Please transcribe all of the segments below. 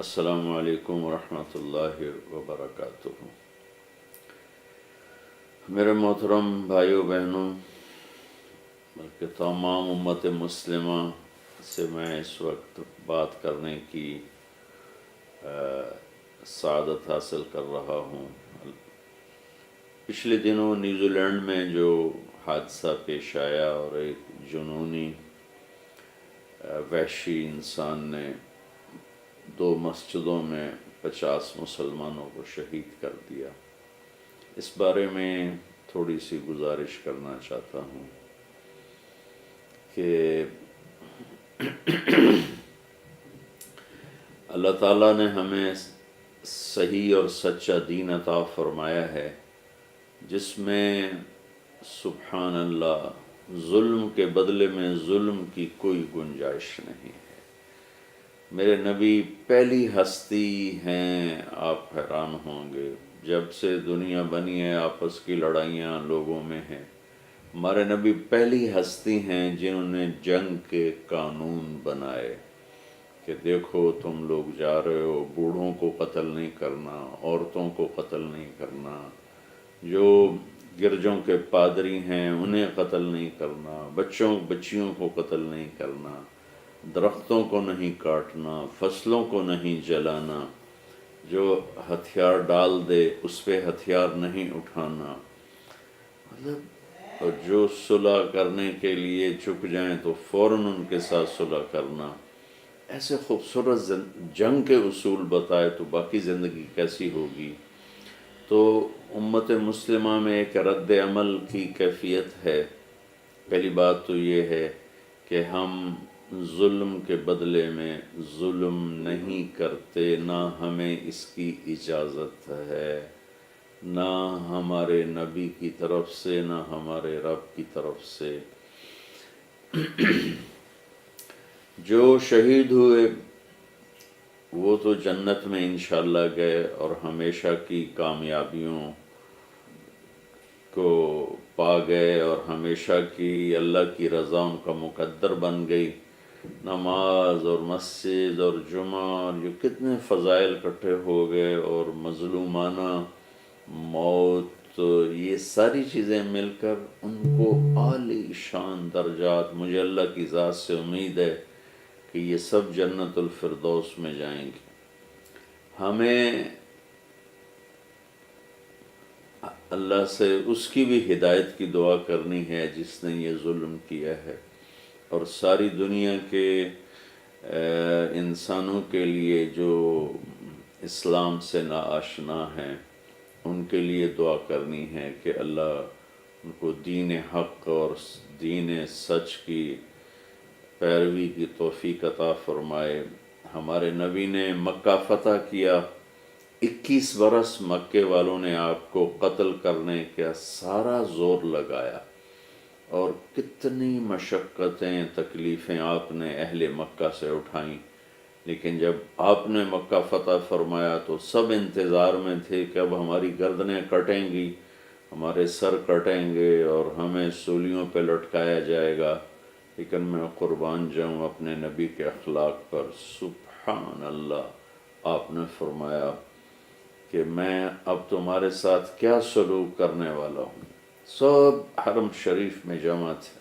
السلام علیکم ورحمۃ اللہ وبرکاتہ۔ میرے محترم بھائیوں بہنوں، بلکہ تمام امت مسلمہ سے میں اس وقت بات کرنے کی سعادت حاصل کر رہا ہوں۔ پچھلے دنوں نیوزی لینڈ میں جو حادثہ پیش آیا اور ایک جنونی وحشی انسان نے 2 مسجدوں میں 50 مسلمانوں کو شہید کر دیا، اس بارے میں تھوڑی سی گزارش کرنا چاہتا ہوں کہ اللہ تعالیٰ نے ہمیں صحیح اور سچا دین عطا فرمایا ہے، جس میں سبحان اللہ ظلم کے بدلے میں ظلم کی کوئی گنجائش نہیں ہے۔ میرے نبی پہلی ہستی ہیں، آپ حیران ہوں گے، جب سے دنیا بنی ہے آپس کی لڑائیاں لوگوں میں ہیں۔ ہمارے نبی پہلی ہستی ہیں جنہوں نے جنگ کے قانون بنائے کہ دیکھو تم لوگ جا رہے ہو، بوڑھوں کو قتل نہیں کرنا، عورتوں کو قتل نہیں کرنا، جو گرجوں کے پادری ہیں انہیں قتل نہیں کرنا، بچیوں کو قتل نہیں کرنا، درختوں کو نہیں کاٹنا، فصلوں کو نہیں جلانا، جو ہتھیار ڈال دے اس پہ ہتھیار نہیں اٹھانا، مطلب جو صلح کرنے کے لیے جھک جائیں تو فوراً ان کے ساتھ صلح کرنا۔ ایسے خوبصورت جنگ کے اصول بتائے تو باقی زندگی کیسی ہوگی؟ تو امت مسلمہ میں ایک رد عمل کی کیفیت ہے۔ پہلی بات تو یہ ہے کہ ہم ظلم کے بدلے میں ظلم نہیں کرتے، نہ ہمیں اس کی اجازت ہے، نہ ہمارے نبی کی طرف سے نہ ہمارے رب کی طرف سے۔ جو شہید ہوئے وہ تو جنت میں انشاءاللہ گئے اور ہمیشہ کی کامیابیوں کو پا گئے اور ہمیشہ کی اللہ کی رضا ان کا مقدر بن گئی۔ نماز اور مسجد اور جمعہ اور یہ کتنے فضائل اکٹھے ہو گئے، اور مظلومانہ موت، یہ ساری چیزیں مل کر ان کو عالی شان درجات، مجھے اللہ کی ذات سے امید ہے کہ یہ سب جنت الفردوس میں جائیں گے۔ ہمیں اللہ سے اس کی بھی ہدایت کی دعا کرنی ہے جس نے یہ ظلم کیا ہے، اور ساری دنیا کے انسانوں کے لیے جو اسلام سے ناآشنا ہیں ان کے لیے دعا کرنی ہے کہ اللہ ان کو دین حق اور دین سچ کی پیروی کی توفیق عطا فرمائے۔ ہمارے نبی نے مکہ فتح کیا، 21 برس مکے والوں نے آپ کو قتل کرنے کا سارا زور لگایا، اور کتنی مشقتیں تکلیفیں آپ نے اہل مکہ سے اٹھائیں، لیکن جب آپ نے مکہ فتح فرمایا تو سب انتظار میں تھے کہ اب ہماری گردنیں کٹیں گی، ہمارے سر کٹیں گے اور ہمیں سولیوں پہ لٹکایا جائے گا، لیکن میں قربان جاؤں اپنے نبی کے اخلاق پر۔ سبحان اللہ، آپ نے فرمایا کہ میں اب تمہارے ساتھ کیا سلوک کرنے والا ہوں۔ سب حرم شریف میں جمع تھے،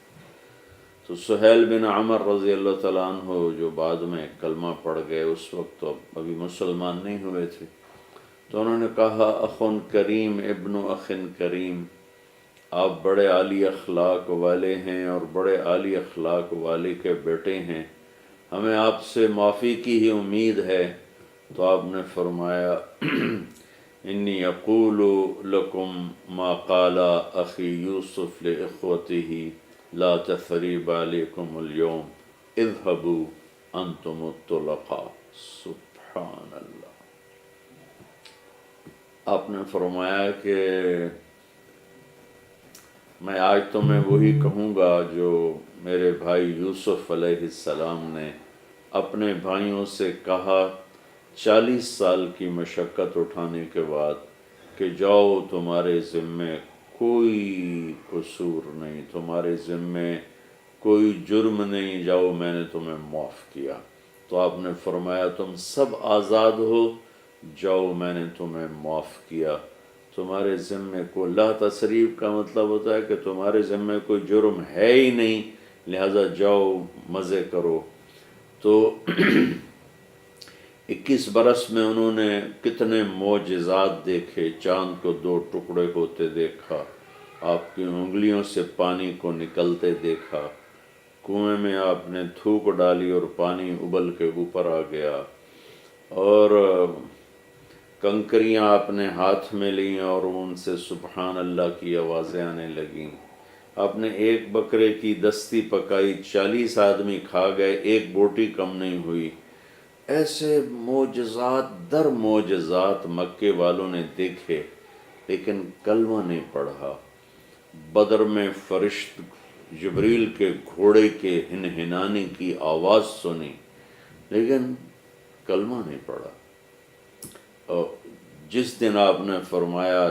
تو سہیل بن عمر رضی اللہ تعالیٰ عنہ جو بعد میں کلمہ پڑھ گئے، اس وقت تو ابھی مسلمان نہیں ہوئے تھے، تو انہوں نے کہا اخن کریم ابن اخن کریم، آپ بڑے عالی اخلاق والے ہیں اور بڑے عالی اخلاق والے کے بیٹے ہیں، ہمیں آپ سے معافی کی ہی امید ہے۔ تو آپ نے فرمایا انی اقول لکم ما قال اخی یوسف لاخوته لا تثریب علیکم اليوم اذهبوا انتم الطلقاء۔ سبحان اللہ، آپ نے فرمایا کہ میں آج تمہیں وہی کہوں گا جو میرے بھائی یوسف علیہ السلام نے اپنے بھائیوں سے کہا 40 سال کی مشقت اٹھانے کے بعد کہ جاؤ تمہارے ذمے کوئی قصور نہیں، تمہارے ذمے کوئی جرم نہیں، جاؤ میں نے تمہیں معاف کیا۔ تو آپ نے فرمایا تم سب آزاد ہو، جاؤ میں نے تمہیں معاف کیا، تمہارے ذمے کو، لا تصریف کا مطلب ہوتا ہے کہ تمہارے ذمے کوئی جرم ہے ہی نہیں، لہذا جاؤ مزے کرو۔ تو 21 برس میں انہوں نے کتنے معجزات دیکھے، چاند کو 2 ٹکڑے ہوتے دیکھا، آپ کی انگلیوں سے پانی کو نکلتے دیکھا، کنویں میں آپ نے تھوک ڈالی اور پانی ابل کے اوپر آ گیا، اور کنکریاں آپ نے ہاتھ میں لیں اور ان سے سبحان اللہ کی آوازیں آنے لگیں، آپ نے ایک بکرے کی دستی پکائی، 40 آدمی کھا گئے، ایک بوٹی کم نہیں ہوئی۔ ایسے معجزات در معجزات مکے والوں نے دیکھے، لیکن کلمہ نہیں پڑھا۔ بدر میں فرشت جبریل کے گھوڑے کے ہنہنانے کی آواز سنی، لیکن کلمہ نہیں پڑھا۔ اور جس دن آپ نے فرمایا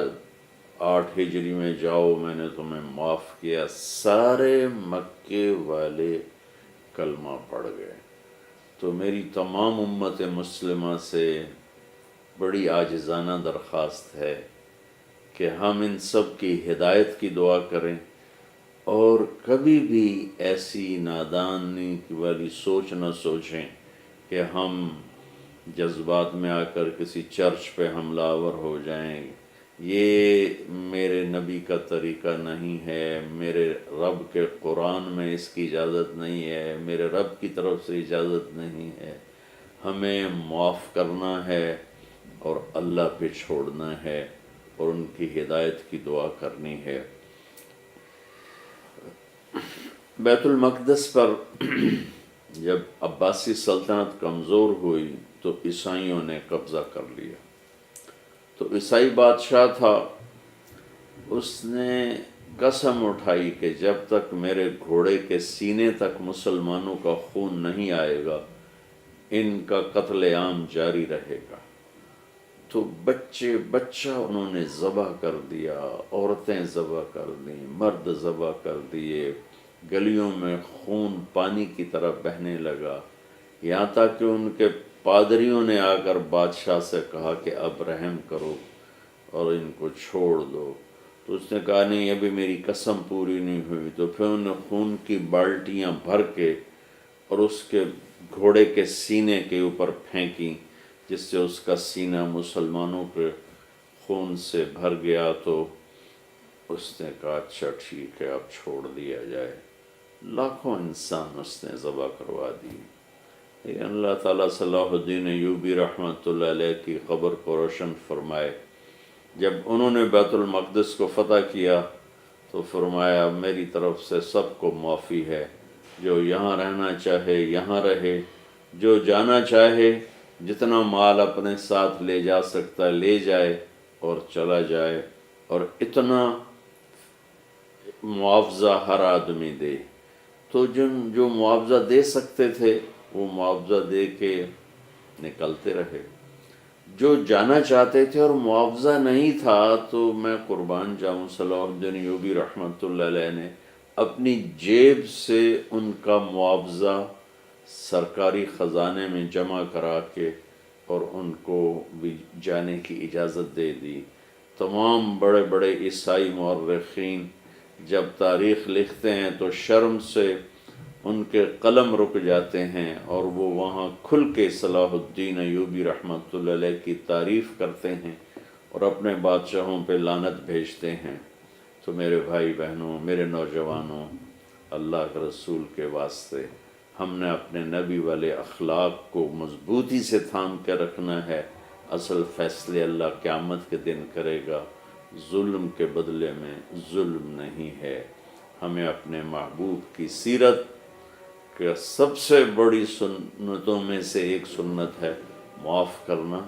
8 ہجری میں جاؤ میں نے تمہیں معاف کیا، سارے مکے والے کلمہ پڑھ گئے۔ تو میری تمام امت مسلمہ سے بڑی عاجزانہ درخواست ہے کہ ہم ان سب کی ہدایت کی دعا کریں، اور کبھی بھی ایسی نادانی والی سوچ نہ سوچیں کہ ہم جذبات میں آ کر کسی چرچ پہ حملہ آور ہو جائیں۔ یہ میرے نبی کا طریقہ نہیں ہے، میرے رب کے قرآن میں اس کی اجازت نہیں ہے، میرے رب کی طرف سے اجازت نہیں ہے۔ ہمیں معاف کرنا ہے اور اللہ پہ چھوڑنا ہے اور ان کی ہدایت کی دعا کرنی ہے۔ بیت المقدس پر جب عباسی سلطنت کمزور ہوئی تو عیسائیوں نے قبضہ کر لیا۔ تو عیسائی بادشاہ تھا، اس نے قسم اٹھائی کہ جب تک میرے گھوڑے کے سینے تک مسلمانوں کا خون نہیں آئے گا ان کا قتل عام جاری رہے گا۔ تو بچہ انہوں نے ذبح کر دیا، عورتیں ذبح کر دیں، مرد ذبح کر دیے، گلیوں میں خون پانی کی طرح بہنے لگا، یہاں تک کہ ان کے پادریوں نے آ کر بادشاہ سے کہا کہ اب رحم کرو اور ان کو چھوڑ دو۔ تو اس نے کہا نہیں ابھی میری قسم پوری نہیں ہوئی۔ تو پھر انہوں نے خون کی بالٹیاں بھر کے اور اس کے گھوڑے کے سینے کے اوپر پھینکی، جس سے اس کا سینہ مسلمانوں کے خون سے بھر گیا۔ تو اس نے کہا اچھا ٹھیک ہے اب چھوڑ دیا جائے۔ لاکھوں انسان اس نے ذبح کروا دی، لیکن اللہ تعالیٰ صلاح الدین ایوبی رحمۃ اللہ علیہ کی قبر کو روشن فرمائے، جب انہوں نے بیت المقدس کو فتح کیا تو فرمایا میری طرف سے سب کو معافی ہے، جو یہاں رہنا چاہے یہاں رہے، جو جانا چاہے جتنا مال اپنے ساتھ لے جا سکتا ہے لے جائے اور چلا جائے، اور اتنا معاوضہ ہر آدمی دے۔ تو جو معاوضہ دے سکتے تھے وہ معاوضہ دے کے نکلتے رہے، جو جانا چاہتے تھے اور معاوضہ نہیں تھا تو میں قربان جاؤں صلاح الدین ایوبی رحمۃ اللہ علیہ نے اپنی جیب سے ان کا معاوضہ سرکاری خزانے میں جمع کرا کے اور ان کو بھی جانے کی اجازت دے دی۔ تمام بڑے بڑے عیسائی مورخین جب تاریخ لکھتے ہیں تو شرم سے ان کے قلم رک جاتے ہیں اور وہ وہاں کھل کے صلاح الدین ایوبی رحمۃ اللہ علیہ کی تعریف کرتے ہیں اور اپنے بادشاہوں پہ لعنت بھیجتے ہیں۔ تو میرے بھائی بہنوں، میرے نوجوانوں، اللہ کے رسول کے واسطے ہم نے اپنے نبی والے اخلاق کو مضبوطی سے تھام کے رکھنا ہے۔ اصل فیصلے اللہ قیامت کے دن کرے گا، ظلم کے بدلے میں ظلم نہیں ہے۔ ہمیں اپنے محبوب کی سیرت کہ سب سے بڑی سنتوں میں سے ایک سنت ہے معاف کرنا،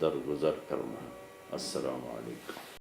درگزر کرنا۔ السلام علیکم۔